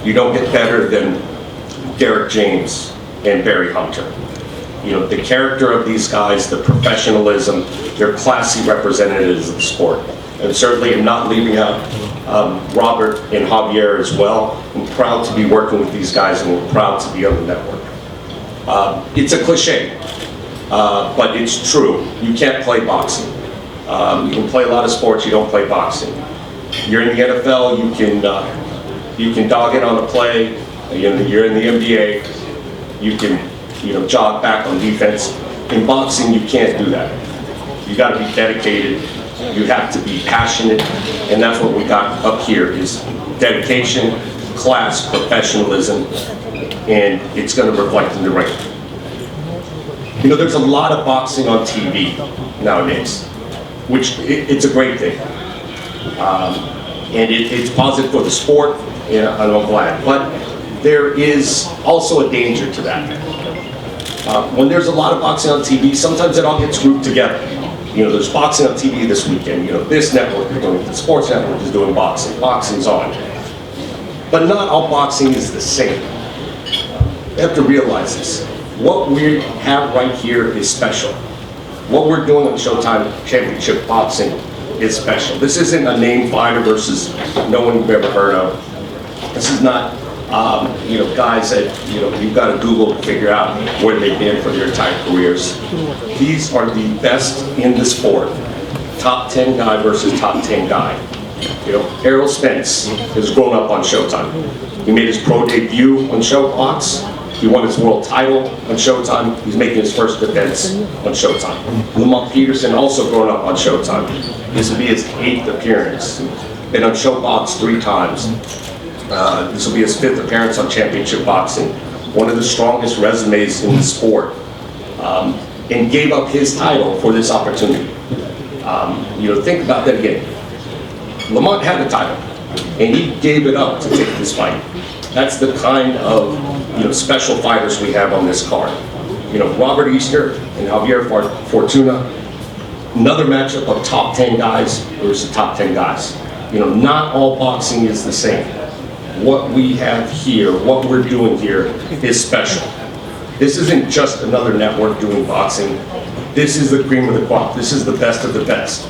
You don't get better than Derek James and Barry Hunter. You know, the character of these guys, the professionalism, they're classy representatives of the sport. And certainly I'm not leaving out Robert and Javier as well. I'm proud to be working with these guys, and we're proud to be on the network. It's a cliche, but it's true. You can't play boxing. You can play a lot of sports, you don't play boxing. You're in the NFL, you can dog it on a play. You're in the NBA, you can jog back on defense. In boxing, you can't do that. You got to be dedicated. You have to be passionate, and that's what we got up here: is dedication, class, professionalism, and it's going to reflect in the ring. You know, there's a lot of boxing on TV nowadays, which it's a great thing, and it's positive for the sport, and I'm glad. But there is also a danger to that. When there's a lot of boxing on TV, sometimes it all gets grouped together. You know, there's boxing on TV this weekend. You know, this network is doing, the sports network is doing boxing. Boxing's on. But not all boxing is the same. You have to realize this. What we have right here is special. What we're doing on Showtime Championship Boxing is special. This isn't a name fighter versus no one you've ever heard of. This is not guys that, you've got to Google to figure out where they've been for their entire careers. These are the best in the sport. Top 10 guy versus top 10 guy. ERROL Spence has grown up on Showtime. He made his pro debut on Showbox. He won his world title on Showtime. He's making his first defense on Showtime. LAMONT Peterson also grown up on Showtime. This will be his 8th appearance. Been on Showbox 3 times. This will be his 5th appearance on Championship Boxing. One of the strongest resumes in the sport, and gave up his title for this opportunity. Think about that again. Lamont had a title, and he gave it up to take this fight. That's the kind of special fighters we have on this card. Robert Easter and Javier Fortuna. Another matchup of top 10 guys versus top 10 guys. Not all boxing is the same. What we have here, what we're doing here is special. This isn't just another network doing boxing. This is the cream of the crop. This is the best of the best.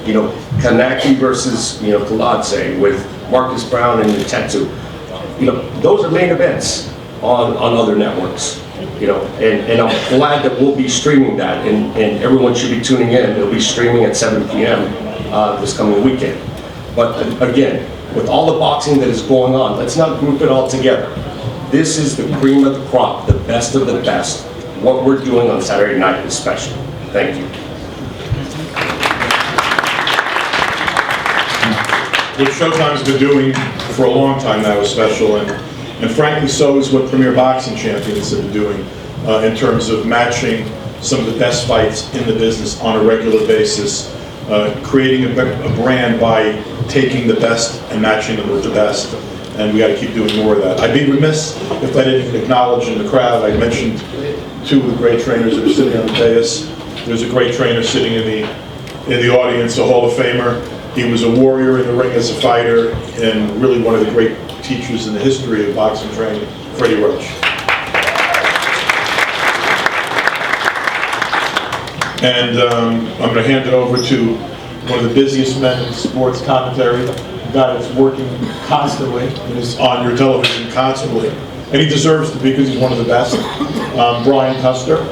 Kanaki versus, Kaladze with Marcus Brown and Tetsu. Those are main events on other networks. And I'm glad that we'll be streaming that, and everyone should be tuning in. It'll be streaming at 7 p.m. This coming weekend. But again, with all the boxing that is going on, let's not group it all together. This is the cream of the crop, the best of the best. What we're doing on Saturday night is special. Thank you. What Showtime's been doing for a long time now is special, and frankly so is what Premier Boxing Champions have been doing in terms of matching some of the best fights in the business on a regular basis, creating a brand by taking the best and matching them with the best, and we got to keep doing more of that. I'd be remiss if I didn't acknowledge in the crowd, I mentioned 2 of the great trainers that are sitting on the dais. There's a great trainer sitting in the audience, a Hall of Famer. He was a warrior in the ring as a fighter, and really one of the great teachers in the history of boxing training, Freddie Roach. And I'm going to hand it over to one of the busiest men in sports commentary, a guy that's working constantly and is on your television constantly. And he deserves to be, because he's one of the best. Brian Custer.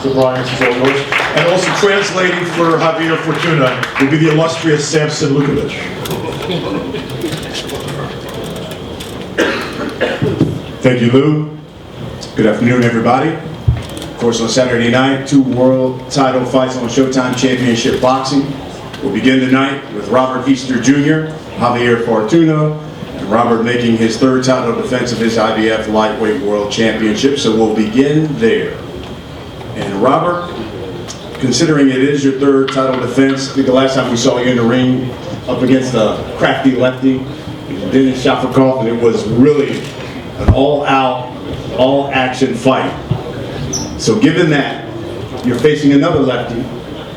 So Brian, this is all yours. And also translating for Javier Fortuna will be the illustrious Samson Lukovic. Thank you, Lou. Good afternoon, everybody. Of course, on Saturday night, 2 world title fights on Showtime Championship Boxing. We'll begin tonight with Robert Easter Jr., Javier Fortuna, and Robert making his 3rd title defense of his IBF Lightweight World Championship, so we'll begin there. And Robert, considering it is your 3rd title defense, I think the last time we saw you in the ring up against a crafty lefty, Dennis Shafakov, and it was really an all-out, all-action fight. So given that, you're facing another lefty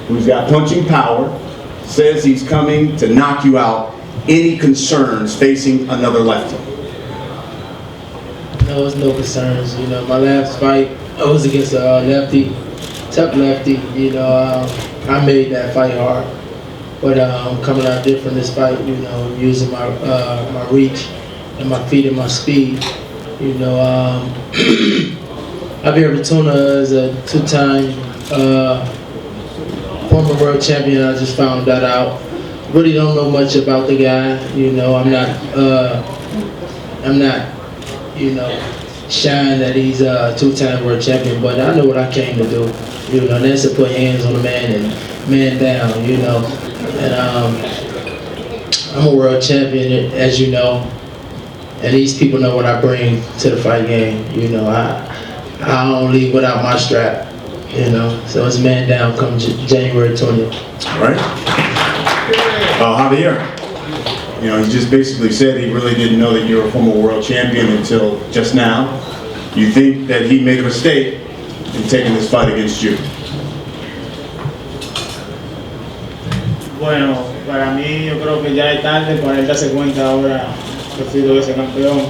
who's got punching power, says he's coming to knock you out. Any concerns facing another lefty? There was no concerns. You know, my last fight, I was against a lefty, tough lefty. You know, I made that fight hard. But coming out different this fight, you know, using my my reach and my feet and my speed. You know, Javier Fortuna is a two-time former world champion. I just found that out. Really don't know much about the guy. You know, I'm not, you know, shying that he's a two-time world champion. But I know what I came to do. You know, and that's to put hands on a man and man down. You know, and I'm a world champion, as you know. And these people know what I bring to the fight game. You know, I don't leave without my strap. You know, so it's man down come January 20th. All right. Javier, you know, he just basically said he really didn't know that you were a former world champion until just now. You think that he made a mistake in taking this fight against you? Bueno, para mí yo creo que ya es tarde para él darse cuenta ahora que fui dos veces campeón.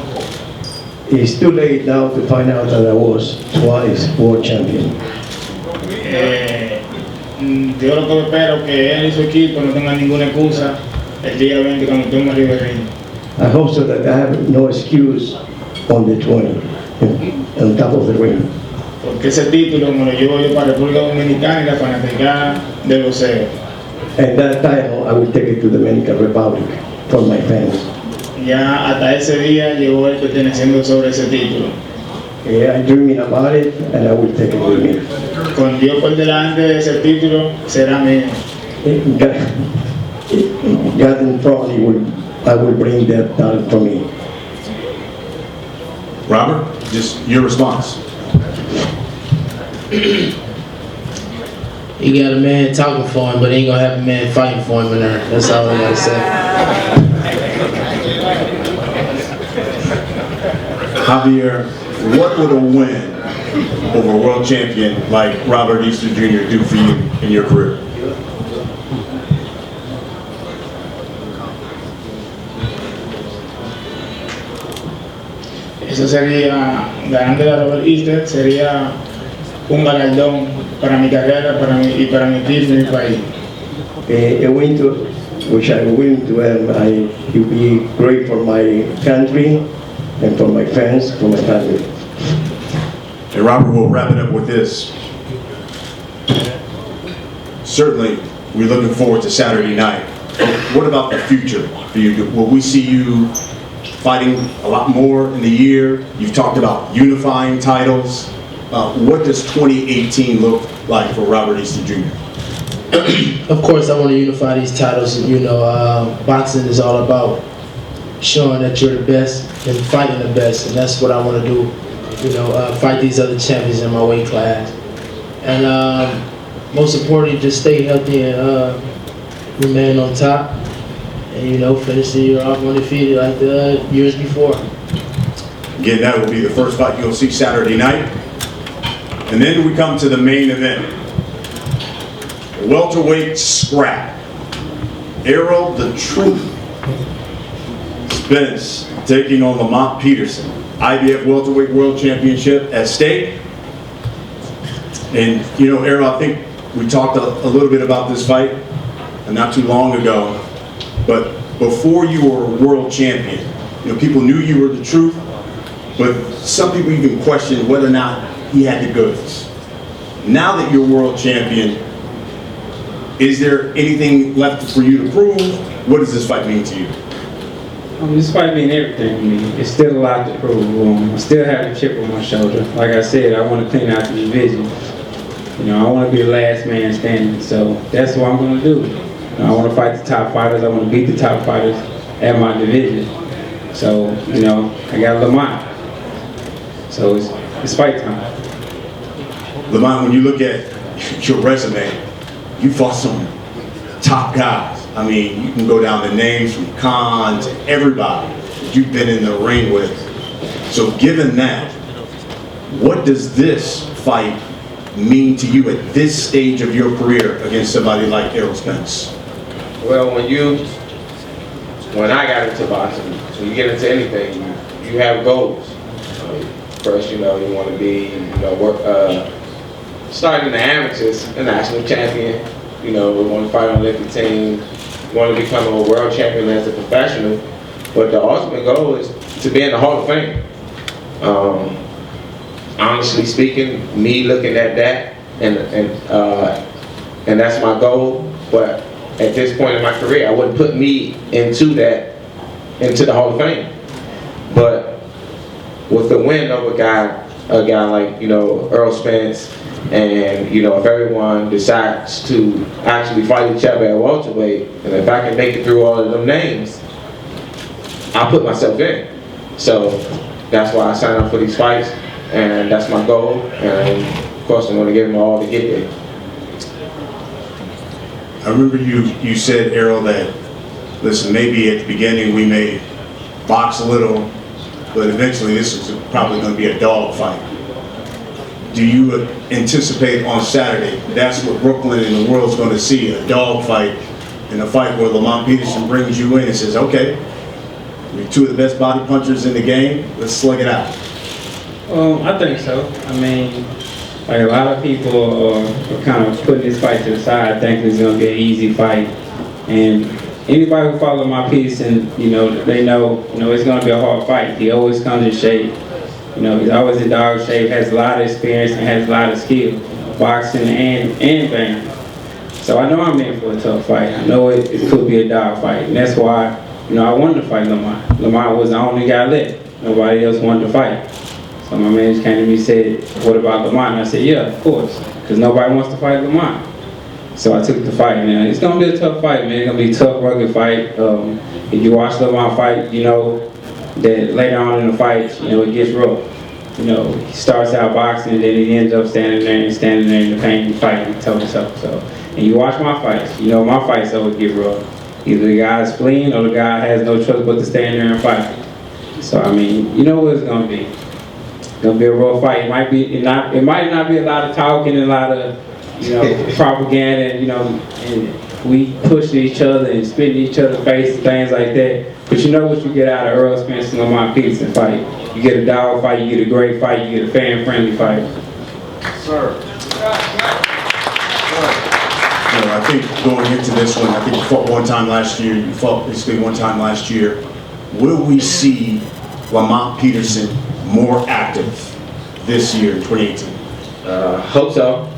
It's too late now to find out that I was twice world champion. Yo lo que espero que él y su equipo no tengan ninguna excusa el día 20 cuando estemos arriba del ring. I hope so that I have no excuse on the 20, on top of the ring. Porque ese título me lo llevo yo para República Dominicana y la fanaticada del boxeo. And that title, I will take it to the Dominican Republic for my fans. Ya hasta ese día llevo él perteneciendo sobre ese título. I'm dreaming about it, and I will take it with me. Con Dios por delante, ese título será mío. God in front, I will bring that title for me. Robert, just your response. He got a man talking for him, but he ain't gonna have a man fighting for him in there. That's all I gotta say. Javier, what would a win over a world champion like Robert Easter Jr. do for you in your career? Eso sería, ganándole a Robert Easter, sería un galardón para mi carrera y para mi equipo y mi país. A win to, which I'm willing to earn, it will be great for my country and for my fans, for my family. And Robert, we'll wrap it up with this. Certainly, we're looking forward to Saturday night. What about the future for you? Will we see you fighting a lot more in the year? You've talked about unifying titles. What does 2018 look like for Robert Easter Jr.? Of course, I want to unify these titles. You know, boxing is all about showing that you're the best and fighting the best, and that's what I want to do. You know, fight these other champions in my weight class, and most importantly, just stay healthy and remain on top, and you know, finish the year off undefeated like the years before. Again, that will be the first fight you'll see Saturday night. And then we come to the main event. Welterweight scrap. ERROL the Truth Spence taking on Lamont Peterson. IBF Welterweight World Championship at stake. And you know, ERROL, I think we talked a little bit about this fight not too long ago. But before you were world champion, you know, people knew you were the truth, but some people even questioned whether or not he had the goods. Now that you're world champion, is there anything left for you to prove? What does this fight mean to you? This fight means everything to me. It's still a lot to prove. I still have a chip on my shoulder. Like I said, I want to clean out the division. You know, I want to be the last man standing. So that's what I'm going to do. I want to fight the top fighters. I want to beat the top fighters at my division. So, you know, I got Lamont. So it's fight time. Lamont, when you look at your resume, you fought some top guys. I mean, you can go down the names from Khan to everybody that you've been in the ring with. So given that, what does this fight mean to you at this stage of your career against somebody like ERROL Spence? Well, when I got into boxing, when you get into anything, you have goals. First, you know, you want to be, you know, starting in the amateurs, a national champion. You know, we want to fight on the Olympic team. You want to become a world champion as a professional. But the ultimate goal is to be in the Hall of Fame. Honestly speaking, me looking at that, and that's my goal. But at this point in my career, I wouldn't put me into the Hall of Fame. But with the win of a guy like, you know, ERROL Spence, and, you know, if everyone decides to actually fight each other at welterweight, and if I can make it through all of them names, I'll put myself in. So that's why I signed up for these fights, and that's my goal. And of course, I'm going to give them all to get there. I remember you said, Errol, that, listen, maybe at the beginning we may box a little, but eventually this is probably going to be a dog fight. Do you anticipate on Saturday that's what Brooklyn and the world's going to see, a dog fight, in a fight where Lamont Peterson brings you in and says, okay, you're two of the best body punchers in the game, let's slug it out? I think so. I mean, like a lot of people are kind of putting this fight to the side, thinking it's going to be an easy fight. And anybody who follows Lamont Peterson, you know, they know, you know, it's going to be a hard fight. He always comes in shape. You know, he's always in dog shape, has a lot of experience, and has a lot of skill, you know, boxing and banging. So I know I'm in for a tough fight. I know it could be a dog fight, and that's why, you know, I wanted to fight Lamont. Lamont was the only guy left. Nobody else wanted to fight. So my man just came to me and said, what about Lamont? And I said, yeah, of course, because nobody wants to fight Lamont. So I took the fight, man. It's going to be a tough fight, man. It's going to be a tough, rugged fight. If you watch Lamont fight, you know that later on in the fight, you know, it gets rough. You know, he starts out boxing, and then he ends up standing there in the pain, fighting, toe-to-toe. So, and you watch my fights, you know my fights always get rough. Either the guy's fleeing or the guy has no choice but to stand there and fight. So I mean, you know what it's gonna be. It's gonna be a rough fight. It might not be a lot of talking and a lot of, you know, propaganda, and, you know, and we pushing each other and spitting each other's face and things like that. But you know what you get out of ERROL Spence and Lamont Peterson fight. You get a dog fight, you get a great fight, you get a fan-friendly fight. Sir. I think going into this one, I think you fought one time last year, you fought basically one time last year. Will we see Lamont Peterson more active this year in 2018? Hope so.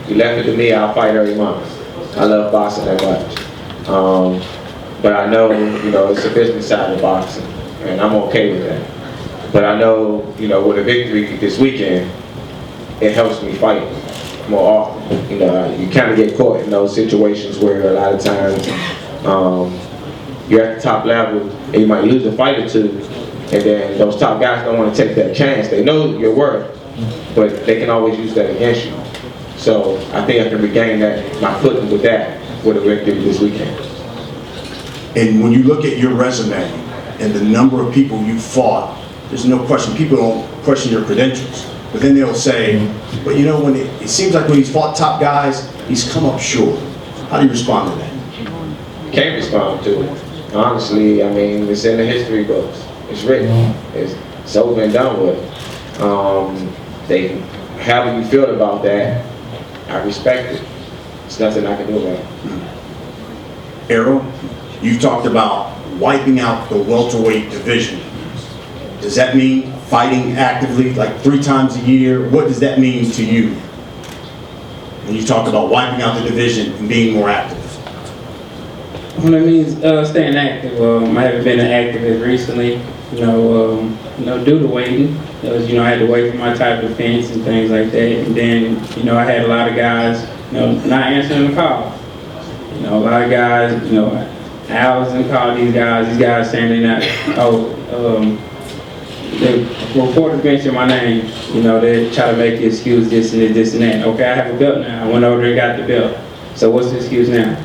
You left it to me, I'll fight every month. I love boxing that much. But I know, you know, it's a business side of boxing, and I'm okay with that. But I know, you know, with a victory this weekend, it helps me fight more often. You know, you kind of get caught in those situations where a lot of times you're at the top level and you might lose a fight or two, and then those top guys don't want to take that chance. They know your worth, but they can always use that against you. So I think I can regain my footing with that with a victory this weekend. And when you look at your resume and the number of people you fought, there's no question, people don't question your credentials. But then they'll say, but you know, when it seems like when he's fought top guys, he's come up short. How do you respond to that? Can't respond to it. Honestly, I mean, it's in the history books. It's written. It's over and done with. However you feel about that, I respect it. There's nothing I can do about it. Errol, you talked about wiping out the welterweight division. Does that mean fighting actively, like 3 times a year? What does that mean to you when you talk about wiping out the division and being more active? Well, that means staying active. I haven't been active as recently, you know, due to waiting. You know, I had to wait for my type of defense and things like that. And then, you know, I had a lot of guys, you know, not answering the call. You know, a lot of guys, you know, hours and call these guys saying they're not, the reporters mention my name, you know, they try to make the excuse this and this and that. Okay, I have a belt now. I went over there and got the belt. So what's the excuse now?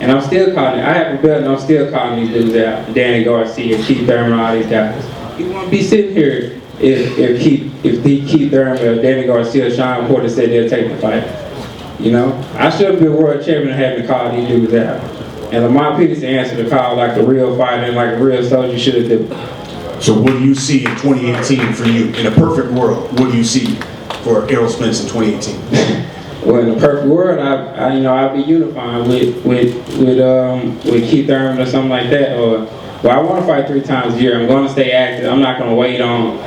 And I'm still calling it. I have a belt and I'm still calling these dudes out. Danny Garcia, Keith Thurman, all these guys. You wouldn't be sitting here if Keith Thurman or Danny Garcia or Sean Porter said they'll take the fight. You know? I should be a world champion and having to call these dudes out. And Lamont Peterson answered the call like a real fighter and like a real soldier should do. So what do you see in 2018 for you? In a perfect world, what do you see for ERROL Spence in 2018? Well, in the perfect world, I'd be unifying with Keith Thurman or something like that. Or, well, I want to fight 3 times a year. I'm going to stay active. I'm not going to wait on,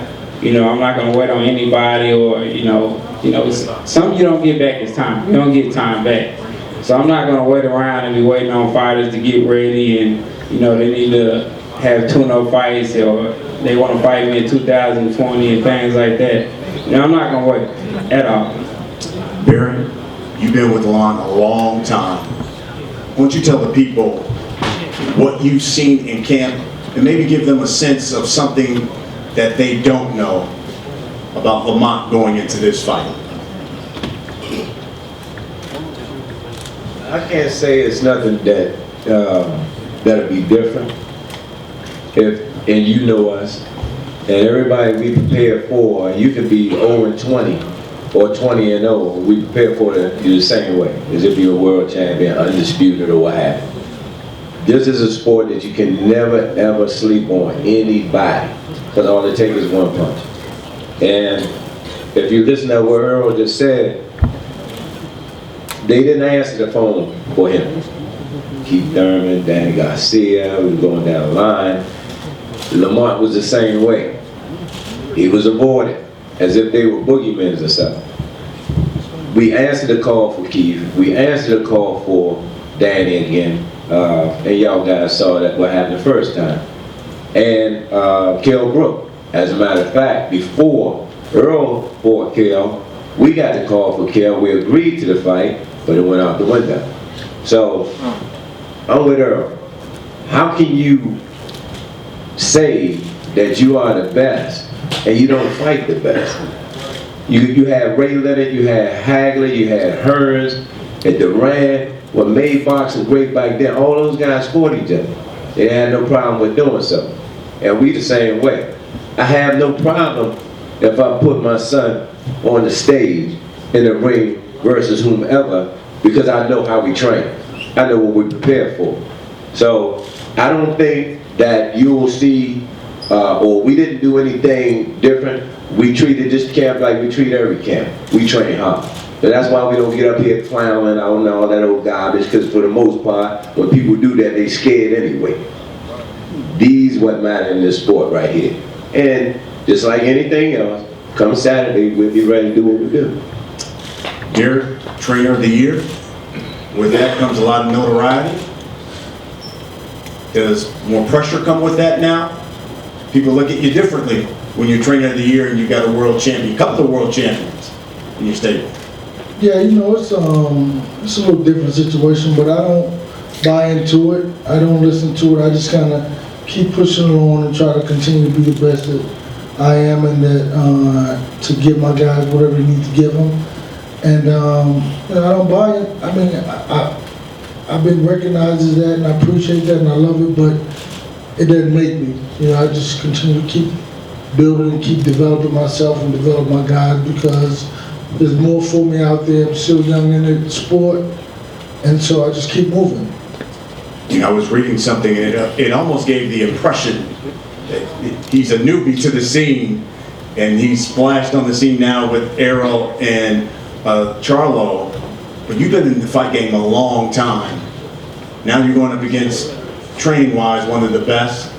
I'm not going to wait on anybody. Or, something you don't get back is time. You don't get time back. So I'm not going to wait around and be waiting on fighters to get ready and, they need to have tune-up fights or they want to fight me in 2020 and things like that. I'm not going to wait at all. Barry, you've been with Lamont a long time. Why don't you tell the people what you've seen in camp and maybe give them a sense of something that they don't know about Lamont going into this fight? I can't say it's nothing that that'll be different. And you know us, and everybody we prepare for, you could be 0-20 or 20-0. We prepare for you the same way, as if you're a world champion, undisputed or what have you. This is a sport that you can never ever sleep on anybody, because all it takes is one punch. And if you listen to what Earl just said, they didn't answer the phone for him. Keith Thurman, Danny Garcia, we were going down the line. Lamont was the same way. He was avoided, as if they were boogeymen or something. We answered the call for Keith. We answered the call for Danny again. And y'all guys saw that what happened the first time. And Kell Brook. As a matter of fact, before Earl fought Kell, we got the call for Kell. We agreed to the fight, but it went out the window. So, I'm with Earl. How can you say that you are the best and you don't fight the best? You had Ray Leonard, you had Hagler, you had Hearns, and Durant. What made boxing great back then, all those guys fought each other. They had no problem with doing so. And we the same way. I have no problem if I put my son on the stage in the ring versus whomever, because I know how we train. I know what we prepare for. So I don't think that you will see, or we didn't do anything different. We treated this camp like we treat every camp. We train hard. But that's why we don't get up here clowning on all that old garbage, because for the most part, when people do that, they scared anyway. These what matter in this sport right here. And just like anything else, come Saturday, we'll be ready to do what we do. Garrett, Trainer of the Year. With that comes a lot of notoriety. Does more pressure come with that now? People look at you differently when you're Trainer of the Year and you got a world champion, a couple of world champions in your stable. Yeah, it's a little different situation, but I don't buy into it. I don't listen to it. I just kind of keep pushing along and try to continue to be the best that I am, and that to give my guys whatever they need to give them. And I don't buy it. I mean, I've been recognized as that, and I appreciate that, and I love it, but it doesn't make me. I just continue to keep building and keep developing myself and develop my guys, because there's more for me out there. I'm still young in the sport, and so I just keep moving. I was reading something, and it almost gave the impression that he's a newbie to the scene, and he's splashed on the scene now with ERROL and Charlo, but you've been in the fight game a long time. Now you're going up against, training-wise, one of the best.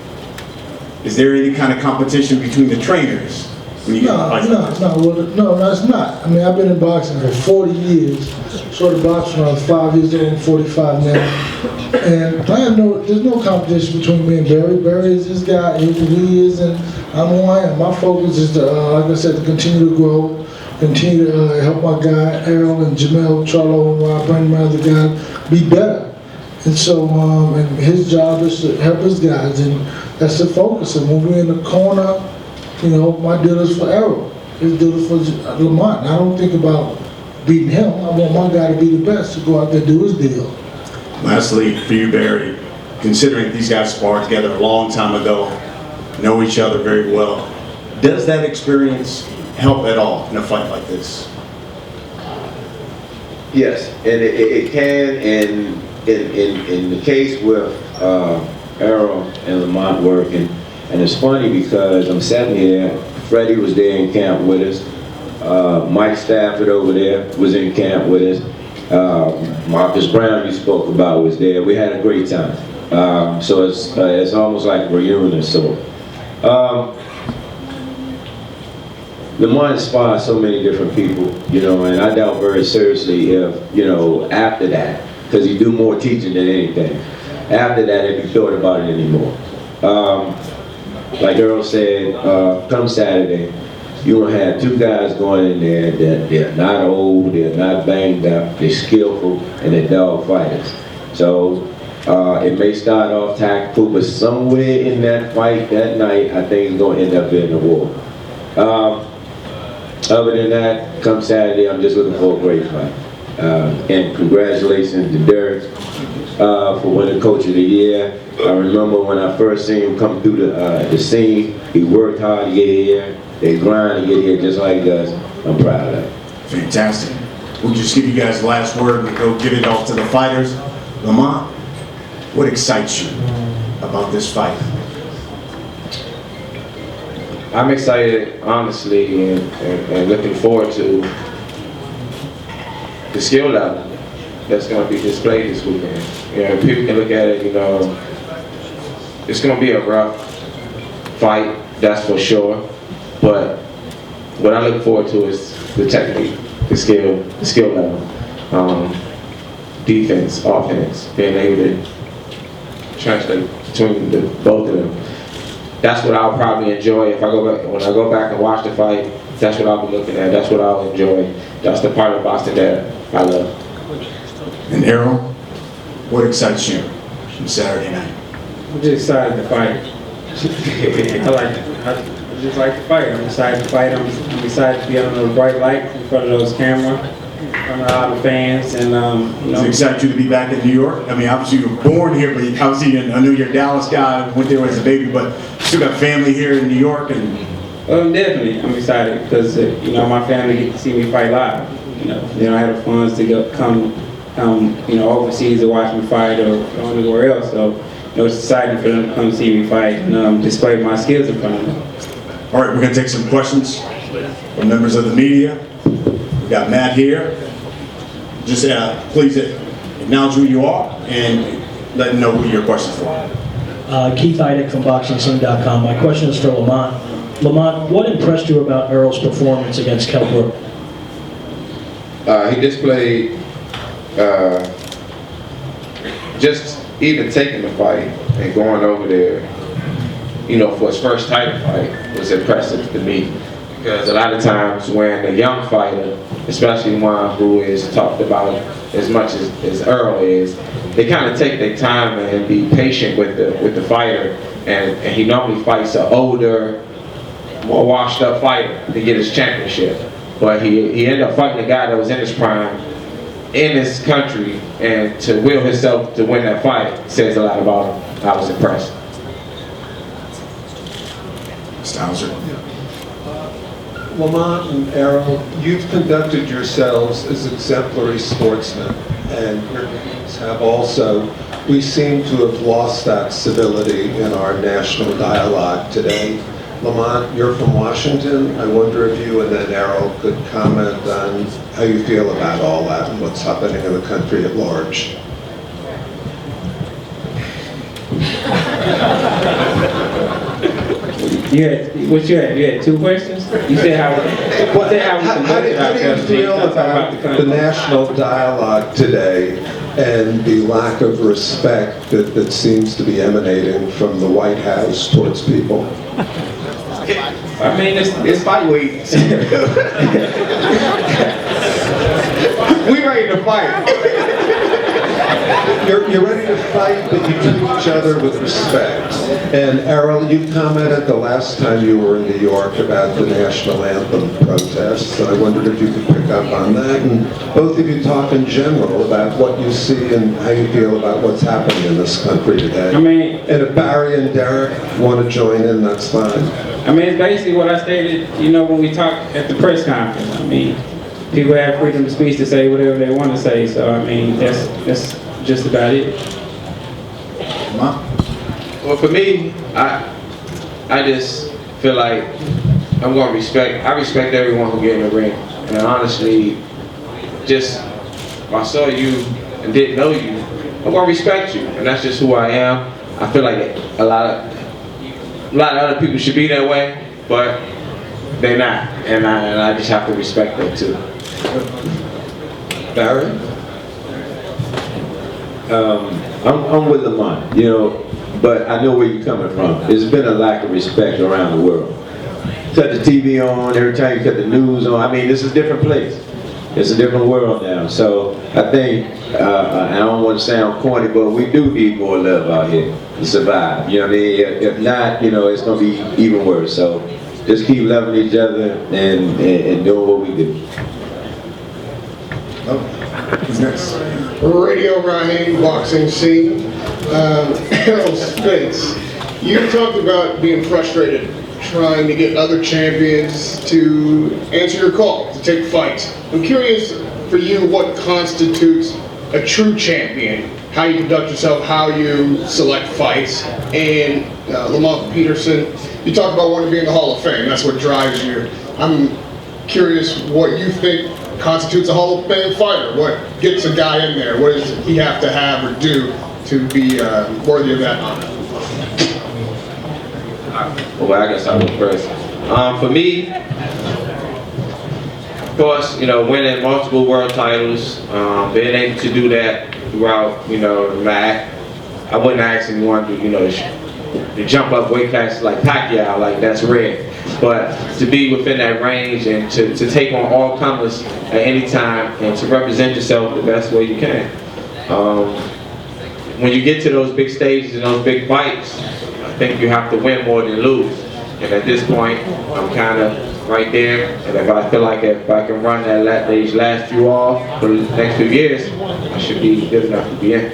Is there any kind of competition between the trainers when you get in fights like this? No, it's not. I mean, I've been in boxing for 40 years. Started boxing when I was 5 years old, I'm 45 now. And there's no competition between me and Barry. Barry is this guy, who he is, and I'm who I am. My focus is to, like I said, to continue to grow, continue to help my guy, ERROL and Jamel, Charlo, and Rob, Brandon, my other guy, be better. And so, and his job is to help his guys, and that's the focus. And when we're in the corner, my deal is for ERROL. His deal is for Lamont. I don't think about beating him. I want my guy to be the best, to go out there and do his deal. Lastly, for you, Barry, considering these guys sparred together a long time ago, know each other very well, does that experience help at all in a fight like this? Yes, and it can, and in the case with ERROL and Lamont working, And it's funny because I'm sitting here, Freddie was there in camp with us. Mike Stafford over there was in camp with us. Marcus Brown you spoke about was there. We had a great time. So it's almost like a reunion. So Lamont inspires so many different people, you know, and I doubt very seriously if, you know, after that, because he do more teaching than anything, after that if he thought about it anymore. Like Earl said, come Saturday, you're going to have two guys going in there that they're not old, they're not banged up, they're skillful, and they're dog fighters. So it may start off tactical, but somewhere in that fight that night, I think it's going to end up being a war. Other than that, come Saturday, I'm just looking for a great fight. And congratulations to Derek for winning Coach of the Year. I remember when I first seen him come through the scene, he worked hard to get here. They grind to get here just like us. I'm proud of it. Fantastic. We'll just give you guys the last word. We'll go give it all to the fighters. Lamont, what excites you about this fight? I'm excited, honestly, and looking forward to the skill level that's going to be displayed this weekend. You know, people can look at it, you know, it's going to be a rough fight, that's for sure. But what I look forward to is the technique, the skill level, defense, offense, being able to translate between both of them. That's what I'll probably enjoy if I go back. When I go back and watch the fight, that's what I'll be looking at. That's what I'll enjoy. That's the part of boxing that I love. And Errol, what excites you on Saturday night? I'm just excited to fight. I just like to fight. I'm excited to fight. I'm excited to be on the bright light in front of those cameras, in front of all the fans, and you know. Does it excite you to be back in New York? I mean, obviously you were born here, but obviously I know you're a Dallas guy, went there as a baby, but you still got family here in New York, and. Definitely, I'm excited because you know my family get to see me fight live. You know, they don't have the funds to come you know, overseas to watch me fight or anywhere else. So, you know, it's exciting for them to come see me fight and display my skills in front of them. All right, we're going to take some questions from members of the media. We got Matt here. Just please acknowledge who you are and let them know who your question's for. Keith Heidick from BoxNation.com. My question is for Lamont. Lamont, what impressed you about Errol's performance against Kell Brook? He displayed just even taking the fight and going over there, you know, for his first title fight was impressive to me. Because a lot of times when a young fighter, especially one who is talked about as much as Earl is, they kind of take their time and be patient with the fighter, and he normally fights an older, more washed up fighter to get his championship. But he ended up fighting a guy that was in his prime, in his country, and to will himself to win that fight says a lot about him. I was impressed. Mr. Hauser. Lamont and Errol, you've conducted yourselves as exemplary sportsmen, and your names have also. We seem to have lost that civility in our national dialogue today. Lamont, you're from Washington. I wonder if you and then Errol could comment on how you feel about all that and what's happening in the country at large. You had two questions? You said how do you feel about the national dialogue today and the lack of respect that seems to be emanating from the White House towards people? I mean, it's fight week. We ready to fight. You're ready to fight, but you treat each other with respect. And Errol, you commented the last time you were in New York about the national anthem protests, and I wondered if you could pick up on that. And both of you talk in general about what you see and how you feel about what's happening in this country today. I mean, and if Barry and Derek want to join in, that's fine. I mean, it's basically what I stated, you know, when we talked at the press conference. I mean, people have freedom of speech to say whatever they want to say, so I mean, that's just about it. Well, for me, I just feel like I respect everyone who get in the ring. And honestly, just if I saw you and didn't know you, I'm gonna respect you. And that's just who I am. I feel like a lot of other people should be that way, but they're not. And I just have to respect that too. Barry? I'm with Lamont, you know, but I know where you're coming from. There's been a lack of respect around the world. Cut the TV on, every time you cut the news on, I mean, this is a different place. It's a different world now. So I think, I don't want to sound corny, but we do need more love out here to survive. You know what I mean? If not, you know, it's going to be even worse. So just keep loving each other and doing what we do. Oh, who's next? Radio Raheem, boxing scene. ERROL Spence, you talked about being frustrated trying to get other champions to answer your call, to take fights. I'm curious for you what constitutes a true champion, how you conduct yourself, how you select fights. And Lamont Peterson, you talked about wanting to be in the Hall of Fame, that's what drives you. I'm curious what you think constitutes a Hall of Fame fighter. What gets a guy in there? What does he have to have or do to be worthy of that honor? Well, I guess I'll go first. For me, of course, you know, winning multiple world titles, being able to do that throughout, you know, the mat. I wouldn't ask anyone to, you know, to jump up weight classes like Pacquiao, like that's rare. But to be within that range and to take on all comers at any time and to represent yourself the best way you can. When you get to those big stages and those big fights, I think you have to win more than lose. And at this point, I'm kind of right there. And if I feel like if I can run these last few off for the next few years, I should be good enough to be in.